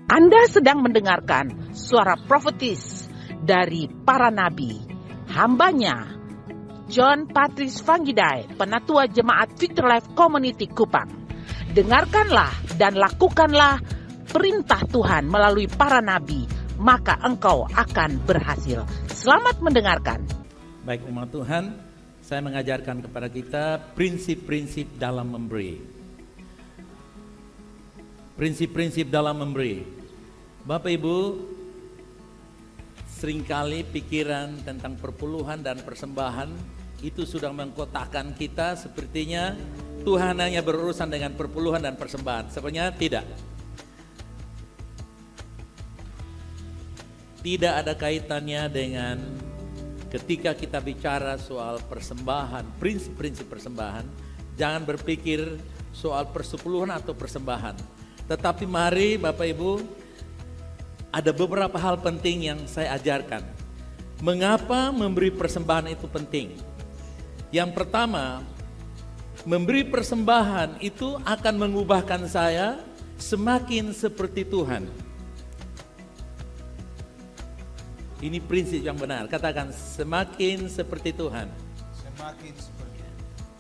Anda sedang mendengarkan suara profetis dari para nabi, hambanya John Patrice Vanggidai, Penatua Jemaat Victory Life Community Kupang. Dengarkanlah dan lakukanlah perintah Tuhan melalui para nabi, maka engkau akan berhasil. Selamat mendengarkan. Baik umat Tuhan, saya mengajarkan kepada kita prinsip-prinsip dalam memberi. Prinsip-prinsip dalam memberi. Bapak Ibu, seringkali pikiran tentang perpuluhan dan persembahan itu sudah mengkotakkan kita sepertinya Tuhan hanya berurusan dengan perpuluhan dan persembahan. Sebenarnya tidak. Tidak ada kaitannya dengan ketika kita bicara soal persembahan, prinsip-prinsip persembahan, jangan berpikir soal persepuluhan atau persembahan. Tetapi mari Bapak Ibu, ada beberapa hal penting yang saya ajarkan. Mengapa memberi persembahan itu penting? Yang pertama, memberi persembahan itu akan mengubahkan saya semakin seperti Tuhan. Ini prinsip yang benar. Katakan, semakin seperti Tuhan. Semakin seperti.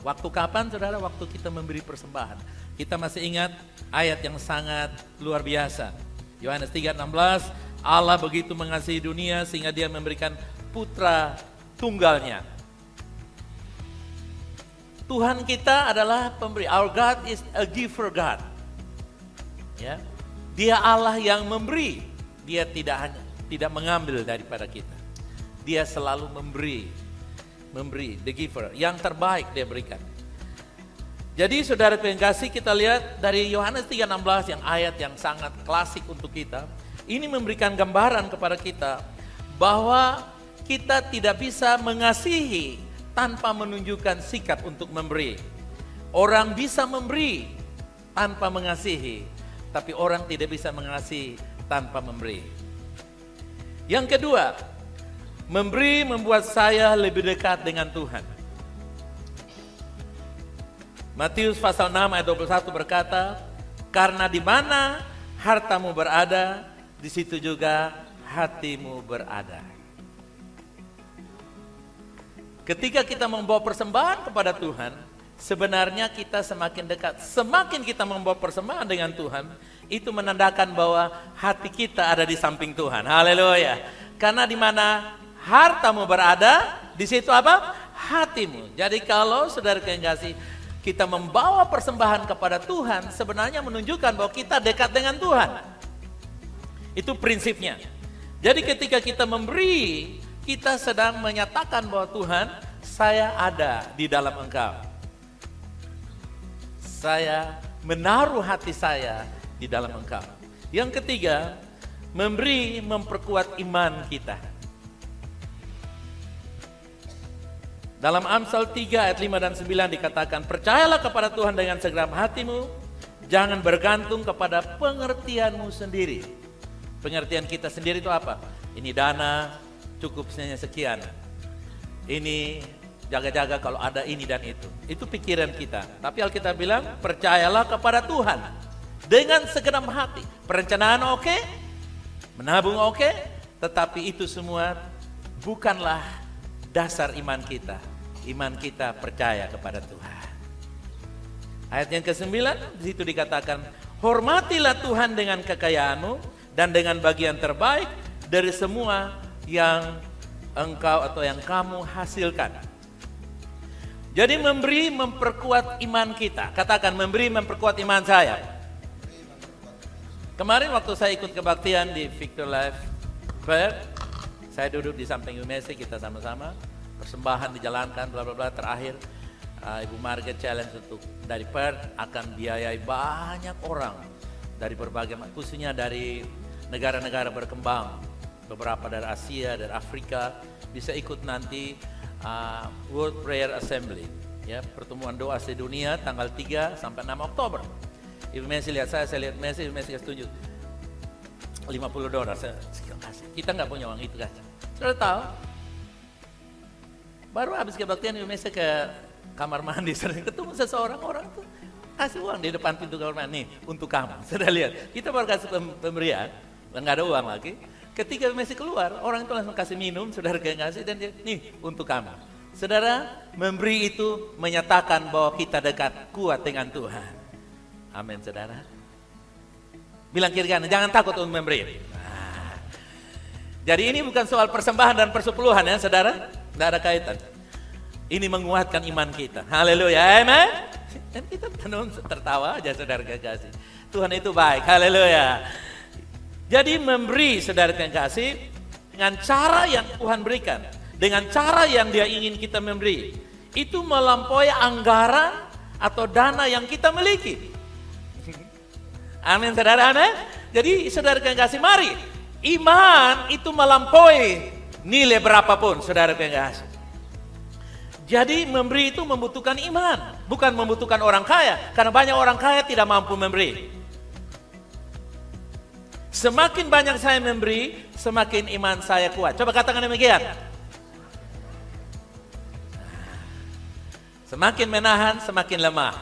Waktu kapan saudara? Waktu kita memberi persembahan. Kita masih ingat ayat yang sangat luar biasa. Yohanes 3:16, Allah begitu mengasihi dunia sehingga dia memberikan putra tunggalnya. Tuhan kita adalah pemberi. Our God is a giver God. Ya. Dia Allah yang memberi. Dia tidak mengambil daripada kita. Dia selalu memberi, the giver. Yang terbaik dia berikan. Jadi saudara yang kasih, kita lihat dari Yohanes 3:16 yang ayat yang sangat klasik untuk kita. Ini memberikan gambaran kepada kita bahwa kita tidak bisa mengasihi tanpa menunjukkan sikap untuk memberi. Orang bisa memberi tanpa mengasihi, tapi orang tidak bisa mengasihi tanpa memberi. Yang kedua, memberi membuat saya lebih dekat dengan Tuhan. Matius pasal 6 ayat 21 berkata, karena di mana hartamu berada, di situ juga hatimu berada. Ketika kita membawa persembahan kepada Tuhan, sebenarnya kita semakin dekat. Semakin kita membawa persembahan dengan Tuhan, itu menandakan bahwa hati kita ada di samping Tuhan. Haleluya. Karena di mana hartamu berada, di situ apa? Hatimu. Jadi kalau saudara kasih, kita membawa persembahan kepada Tuhan, sebenarnya menunjukkan bahwa kita dekat dengan Tuhan. Itu prinsipnya. Jadi ketika kita memberi, kita sedang menyatakan bahwa Tuhan, saya ada di dalam Engkau. Saya menaruh hati saya di dalam Engkau. Yang ketiga, memberi memperkuat iman kita. Dalam Amsal 3 ayat 5 dan 9 dikatakan, percayalah kepada Tuhan dengan segenap hatimu, jangan bergantung kepada pengertianmu sendiri. Pengertian kita sendiri itu apa? Ini dana cukup sekian. Ini jaga-jaga kalau ada ini dan itu. Itu pikiran kita. Tapi Alkitab bilang, percayalah kepada Tuhan dengan segenap hati. Perencanaan oke, menabung oke, tetapi itu semua bukanlah dasar iman kita. Iman kita percaya kepada Tuhan. Ayat yang ke-9 di situ dikatakan, hormatilah Tuhan dengan kekayaanmu dan dengan bagian terbaik dari semua yang engkau atau yang kamu hasilkan. Jadi memberi memperkuat iman kita. Katakan, memberi memperkuat iman saya. Kemarin waktu saya ikut kebaktian di Victory Life Fair, saya duduk di samping Ibu Messi, kita sama-sama persembahan dijalankan, bla bla bla. Terakhir Ibu Margaret challenge untuk dari Perth akan biayai banyak orang dari berbagai, khususnya dari negara-negara berkembang, beberapa dari Asia, dari Afrika, bisa ikut nanti World Prayer Assembly, ya, pertemuan doa sedunia tanggal 3 sampai 6 Oktober. Ibu Messi lihat saya lihat Messi, Ibu Messi kasih tunjuk $50. Saya kasih. Kita nggak punya uang itu, kasih. Sudah tahu? Baru habis kebaktian Ibu Messi ke kamar mandi, sering ketemu seseorang, orang tuh kasih uang di depan pintu kamar mandi, nih untuk kamu. Sudah lihat, kita baru kasih pemberian, nggak ada uang lagi. Ketika Messi keluar, orang itu langsung kasih minum, saudara kasih, dan dia, nih untuk kamu. Saudara, memberi itu menyatakan bahwa kita dekat, kuat dengan Tuhan. Amin, saudara. Bilang kiri kanan, jangan takut untuk memberi. Nah, jadi ini bukan soal persembahan dan persepuluhan ya, saudara. Tidak ada kaitan. Ini menguatkan iman kita. Haleluya, amen. Dan kita tertawa aja, saudara kasih. Tuhan itu baik, haleluya. Jadi memberi, saudara yang kasih, dengan cara yang Tuhan berikan, dengan cara yang Dia ingin kita memberi, itu melampaui anggaran atau dana yang kita miliki. Amin, saudara, amin. Jadi saudara yang kasih, mari, iman itu melampaui nilai berapapun, saudara yang kasih. Jadi memberi itu membutuhkan iman, bukan membutuhkan orang kaya, karena banyak orang kaya tidak mampu memberi. Semakin banyak saya memberi, semakin iman saya kuat. Coba katakan demikian. Semakin menahan, semakin lemah.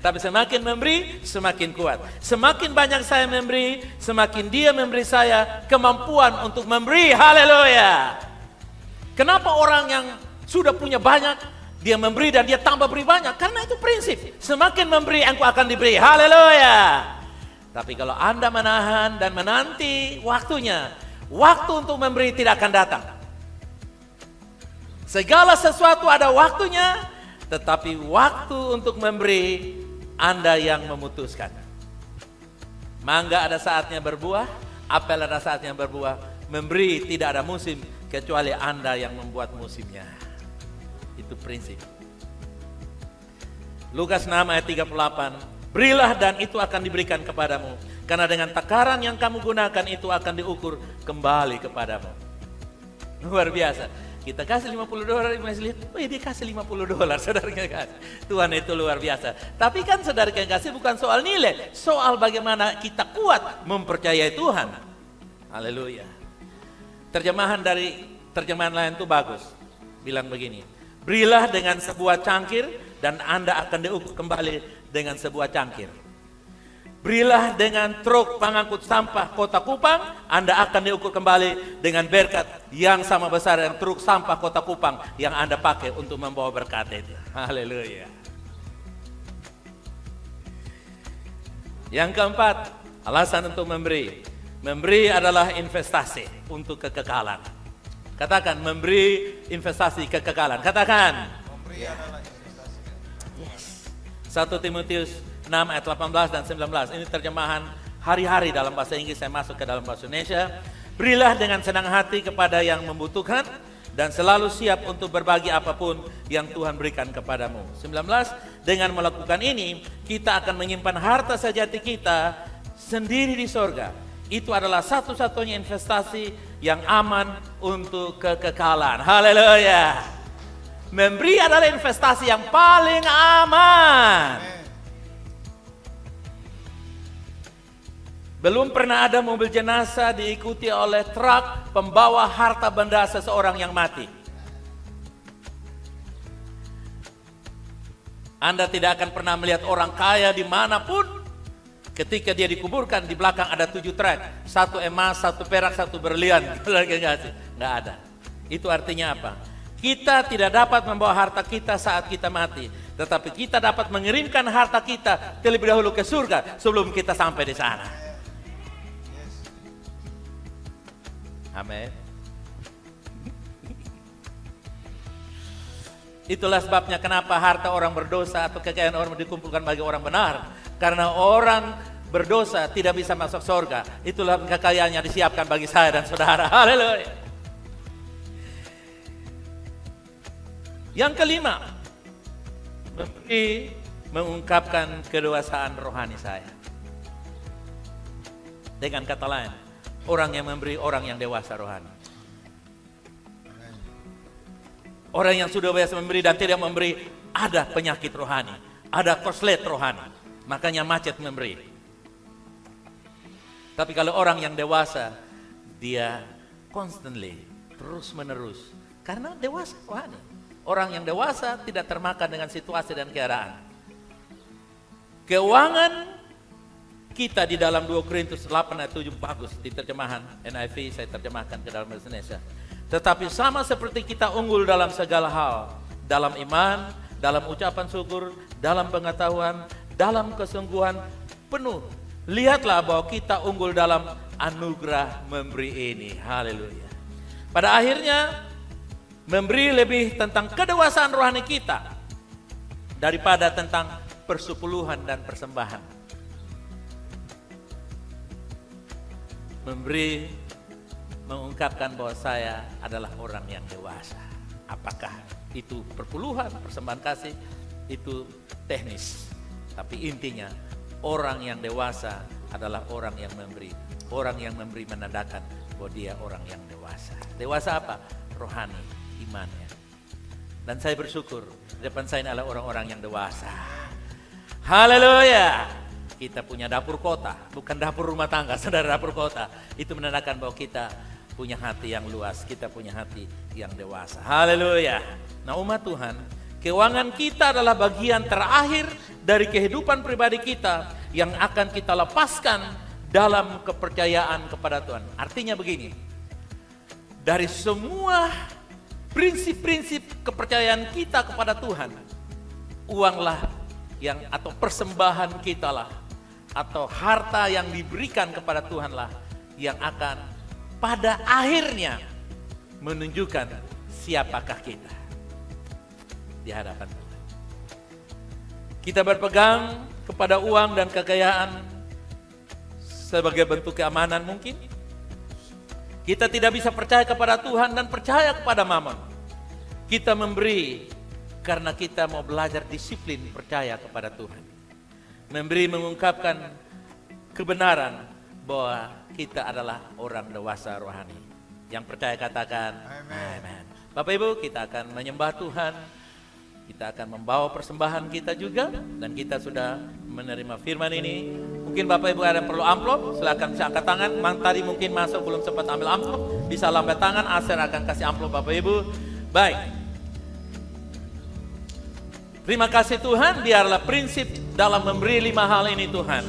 Tapi semakin memberi, semakin kuat. Semakin banyak saya memberi, semakin Dia memberi saya kemampuan untuk memberi. Haleluya. Kenapa orang yang sudah punya banyak, dia memberi dan dia tambah beri banyak? Karena itu prinsip. Semakin memberi, engkau akan diberi. Haleluya. Tapi kalau Anda menahan dan menanti waktunya, waktu untuk memberi tidak akan datang. Segala sesuatu ada waktunya, tetapi waktu untuk memberi Anda yang memutuskan. Mangga ada saatnya berbuah, apel ada saatnya berbuah. Memberi tidak ada musim kecuali Anda yang membuat musimnya. Itu prinsip. Lukas 6 ayat 38. Berilah dan itu akan diberikan kepadamu. Karena dengan takaran yang kamu gunakan itu akan diukur kembali kepadamu. Luar biasa. Kita kasih $50, Messi lihat, oh dia kasih $50, saudara yang kasih. Tuhan itu luar biasa. Tapi kan saudara yang kasih bukan soal nilai, soal bagaimana kita kuat mempercayai Tuhan. Haleluya. Terjemahan lain itu bagus. Bilang begini, berilah dengan sebuah cangkir dan Anda akan diukur kembali dengan sebuah cangkir. Berilah dengan truk pengangkut sampah Kota Kupang, Anda akan diukur kembali dengan berkat yang sama besar yang truk sampah Kota Kupang yang Anda pakai untuk membawa berkat itu. Haleluya. Yang keempat, alasan untuk memberi. Memberi adalah investasi untuk kekekalan. Katakan, memberi investasi kekekalan. Katakan. Memberi adalah investasi. 1 Timotius 6 ayat 18 dan 19. Ini terjemahan hari-hari dalam bahasa Inggris, saya masuk ke dalam bahasa Indonesia. Berilah dengan senang hati kepada yang membutuhkan dan selalu siap untuk berbagi apapun yang Tuhan berikan kepadamu. 19. Dengan melakukan ini, kita akan menyimpan harta sejati kita sendiri di sorga. Itu adalah satu-satunya investasi yang aman untuk kekekalan. Haleluya. Memberi adalah investasi yang paling aman. Belum pernah ada mobil jenazah diikuti oleh truk pembawa harta benda seseorang yang mati. Anda tidak akan pernah melihat orang kaya dimanapun, ketika dia dikuburkan di belakang ada 7 truk, 1 emas, 1 perak, 1 berlian. Nggak ada. Itu artinya apa? Kita tidak dapat membawa harta kita saat kita mati, tetapi kita dapat mengirimkan harta kita terlebih dahulu ke surga sebelum kita sampai di sana. Amin. Itulah sebabnya kenapa harta orang berdosa atau kekayaan orang dikumpulkan bagi orang benar. Karena orang berdosa tidak bisa masuk surga. Itulah kekayaannya disiapkan bagi saya dan saudara. Haleluya. Yang kelima, memberi mengungkapkan kedewasaan rohani saya. Dengan kata lain, orang yang memberi orang yang dewasa rohani. Orang yang sudah biasa memberi dan tidak memberi, ada penyakit rohani, ada koslet rohani, makanya macet memberi. Tapi kalau orang yang dewasa, dia constantly, terus menerus, karena dewasa rohani. Orang yang dewasa tidak termakan dengan situasi dan keadaan. Keuangan kita di dalam 2 Korintus 8 ayat 7 bagus di terjemahan NIV, saya terjemahkan ke dalam bahasa Indonesia. Tetapi sama seperti kita unggul dalam segala hal, dalam iman, dalam ucapan syukur, dalam pengetahuan, dalam kesungguhan penuh. Lihatlah bahwa kita unggul dalam anugerah memberi ini. Haleluya. Pada akhirnya memberi lebih tentang kedewasaan rohani kita daripada tentang persepuluhan dan persembahan. Memberi mengungkapkan bahwa saya adalah orang yang dewasa. Apakah itu perpuluhan, persembahan kasih, itu teknis. Tapi intinya orang yang dewasa adalah orang yang memberi. Orang yang memberi menandakan bahwa dia orang yang dewasa. Dewasa apa? Rohani, imannya. Dan saya bersyukur di depan saya adalah orang-orang yang dewasa. Haleluya. Kita punya dapur kota, bukan dapur rumah tangga, saudara, dapur kota. Itu menandakan bahwa kita punya hati yang luas, kita punya hati yang dewasa. Haleluya. Nah, umat Tuhan, keuangan kita adalah bagian terakhir dari kehidupan pribadi kita yang akan kita lepaskan dalam kepercayaan kepada Tuhan. Artinya begini, dari semua prinsip-prinsip kepercayaan kita kepada Tuhan, uanglah yang atau persembahan kita lah, atau harta yang diberikan kepada Tuhan lah yang akan pada akhirnya menunjukkan siapakah kita di hadapan Tuhan. Kita berpegang kepada uang dan kekayaan sebagai bentuk keamanan mungkin. Kita tidak bisa percaya kepada Tuhan dan percaya kepada Mammon. Kita memberi karena kita mau belajar disiplin percaya kepada Tuhan. Memberi mengungkapkan kebenaran bahwa kita adalah orang dewasa rohani. Yang percaya katakan amin. Bapak Ibu, kita akan menyembah Tuhan. Kita akan membawa persembahan kita juga. Dan kita sudah menerima firman ini. Mungkin Bapak Ibu ada yang perlu amplop, silakan bisa angkat tangan. Tadi mungkin masuk belum sempat ambil amplop, bisa lambat tangan, Aser akan kasih amplop Bapak Ibu. Baik. Terima kasih Tuhan, biarlah prinsip dalam memberi 5 hal ini Tuhan.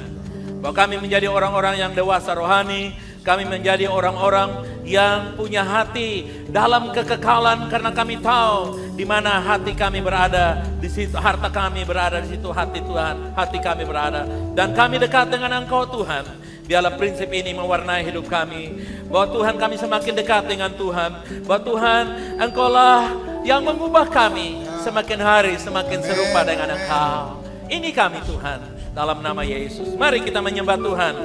Bahwa kami menjadi orang-orang yang dewasa rohani, kami menjadi orang-orang yang punya hati dalam kekekalan karena kami tahu di mana hati kami berada, di situ harta kami berada, di situ hati Tuhan, hati kami berada. Dan kami dekat dengan Engkau Tuhan. Biarlah prinsip ini mewarnai hidup kami. Bahwa Tuhan kami semakin dekat dengan Tuhan. Bahwa Tuhan Engkaulah yang mengubah kami semakin hari semakin serupa dengan Engkau. Ini kami Tuhan, dalam nama Yesus. Mari kita menyembah Tuhan.